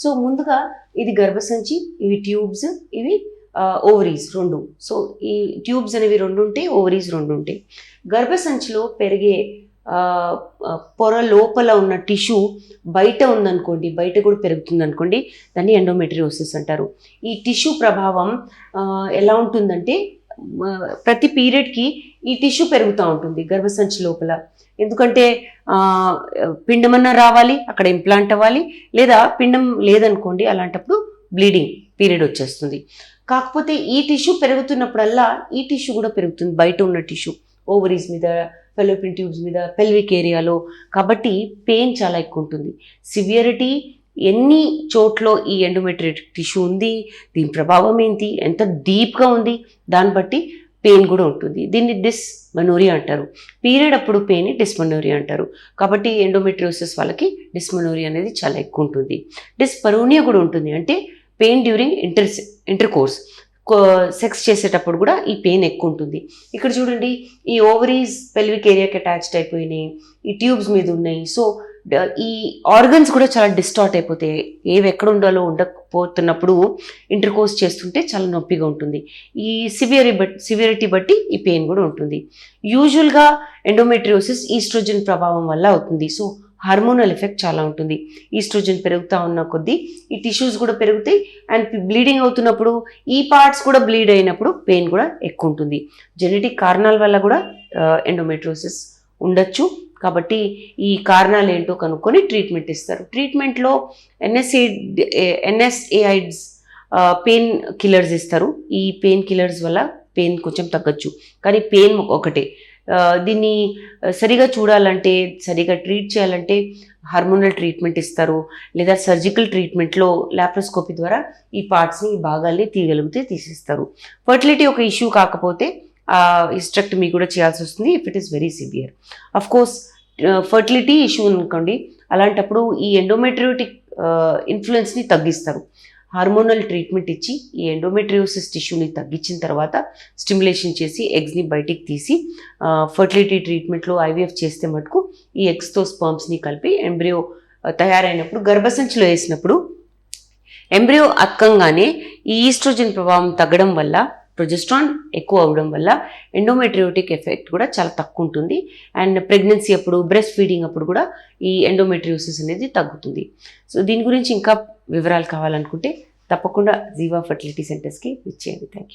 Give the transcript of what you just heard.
So ముందుగా ఇది గర్భసంచి, ఇవి ట్యూబ్స్, ఇవి ఓవరీస్ రెండు. సో ఈ ట్యూబ్స్ అనేవి రెండు ఉంటాయి, ఓవరీస్ రెండు ఉంటాయి. గర్భసంచిలో పెరిగే పొర లోపల ఉన్న టిష్యూ బయట ఉందనుకోండి, బయట కూడా పెరుగుతుంది అనుకోండి, దాన్ని ఎండోమెట్రియోసిస్ అంటారు. ఈ టిష్యూ ప్రభావం ఎలా ఉంటుందంటే ప్రతి పీరియడ్కి ఈ టిష్యూ పెరుగుతూ ఉంటుంది గర్భసంచి లోపల. ఎందుకంటే పిండమన్నా రావాలి, అక్కడ ఇంప్లాంట్ అవ్వాలి, లేదా పిండం లేదనుకోండి, అలాంటప్పుడు బ్లీడింగ్ పీరియడ్ వచ్చేస్తుంది. కాకపోతే ఈ టిష్యూ పెరుగుతున్నప్పుడల్లా ఈ టిష్యూ కూడా పెరుగుతుంది, బయట ఉన్న టిష్యూ ఓవరీస్ మీద, ఫెలోపియన్ ట్యూబ్స్ మీద, పెల్విక్ ఏరియాలో. కాబట్టి పెయిన్ చాలా ఎక్కువ ఉంటుంది. సివియరిటీ ఎన్ని చోట్ల ఈ ఎండోమెట్రియోటిక్ టిష్యూ ఉంది, దీని ప్రభావం ఏంటి, ఎంత డీప్గా ఉంది, దాన్ని బట్టి పెయిన్ కూడా ఉంటుంది. దీన్ని డిస్మెనోరియా అంటారు. పీరియడ్ అప్పుడు పెయిన్ డిస్మెనోరియా అంటారు. కాబట్టి ఎండోమెట్రియోసిస్ వాళ్ళకి డిస్మెనోరియా అనేది చాలా ఎక్కువ ఉంటుంది. డిస్పరోనియా కూడా ఉంటుంది, అంటే పెయిన్ డ్యూరింగ్ ఇంటర్కోర్స్, సెక్స్ చేసేటప్పుడు కూడా ఈ పెయిన్ ఎక్కువ ఉంటుంది. ఇక్కడ చూడండి, ఈ ఓవరీస్ పెల్విక్ ఏరియాకి అటాచ్డ్ అయిపోయినాయి, ఈ ట్యూబ్స్ మీద ఉన్నాయి. సో ఈ ఆర్గన్స్ కూడా చాలా డిస్టార్ట్ అయిపోతాయి. ఏవి ఎక్కడ ఉండాలో ఉండకపోతున్నప్పుడు ఇంటర్కోర్స్ చేస్తుంటే చాలా నొప్పిగా ఉంటుంది. ఈ సివియరిటీ బట్టి ఈ పెయిన్ కూడా ఉంటుంది. యూజువల్గా ఎండోమెట్రియోసిస్ ఈస్ట్రోజన్ ప్రభావం వల్ల అవుతుంది. సో హార్మోనల్ ఎఫెక్ట్ చాలా ఉంటుంది. ఈస్ట్రోజన్ పెరుగుతూ ఉన్న కొద్దీ ఈ టిష్యూస్ కూడా పెరుగుతాయి, అండ్ బ్లీడింగ్ అవుతున్నప్పుడు ఈ పార్ట్స్ కూడా బ్లీడ్ అయినప్పుడు పెయిన్ కూడా ఎక్కువ ఉంటుంది. జెనెటిక్ కారణాల వల్ల కూడా ఎండోమెట్రియోసిస్ ఉండొచ్చు. కాబట్టి ఈ కారణాలు ఏంటో కనుక్కొని ట్రీట్మెంట్ ఇస్తారు. ట్రీట్మెంట్లో ఎన్ఎస్ఏఐడ్స్ పెయిన్ కిల్లర్స్ ఇస్తారు. ఈ పెయిన్ కిల్లర్స్ వల్ల పెయిన్ కొంచెం తగ్గచ్చు, కానీ పెయిన్ ఒకటే. దీన్ని సరిగా చూడాలంటే, సరిగా ట్రీట్ చేయాలంటే హార్మోనల్ ట్రీట్మెంట్ ఇస్తారు, లేదా సర్జికల్ ట్రీట్మెంట్లో లాప్రోస్కోపీ ద్వారా ఈ పార్ట్స్ని, ఈ భాగాల్ని తీయగలిగితే తీసేస్తారు. ఫర్టిలిటీ ఒక ఇష్యూ కాకపోతే హిస్టెక్టమీ కూడా చేయాల్సి వస్తుంది if it is very severe. Of course fertility issue అనుకోండి, అలాంటప్పుడు ఈ ఎండోమెట్రియోటిక్ ఇన్ఫ్లుయెన్స్ని తగ్గిస్తారు. హార్మోనల్ ట్రీట్మెంట్ ఇచ్చి ఈ ఎండోమెట్రియోసిస్ టిష్యూని తగ్గించిన తర్వాత స్టిమ్యులేషన్ చేసి ఎగ్స్ని బయటికి తీసి ఫర్టిలిటీ ట్రీట్మెంట్లో ఐవీఎఫ్ చేస్తే మటుకు ఈ ఎగ్స్తో స్పర్మ్స్ని కలిపి ఎంబ్రియో తయారైనప్పుడు గర్భసంచిలో వేసినప్పుడు ఎంబ్రియో అతకంగానే ఈ ఈస్ట్రోజన్ ప్రభావం తగ్గడం వల్ల, ప్రొజెస్ట్రాన్ ఎక్కువ అవడం వల్ల ఎండోమెట్రియోటిక్ ఎఫెక్ట్ కూడా చాలా తక్కువ ఉంటుంది. అండ్ ప్రెగ్నెన్సీ అప్పుడు, బ్రెస్ట్ ఫీడింగ్ అప్పుడు కూడా ఈ ఎండోమెట్రియోసిస్ అనేది తగ్గుతుంది. సో దీని గురించి ఇంకా వివరాలు కావాలనుకుంటే తప్పకుండా జీవా ఫర్టిలిటీ సెంటర్స్కి విచ్చేయండి. Thank you.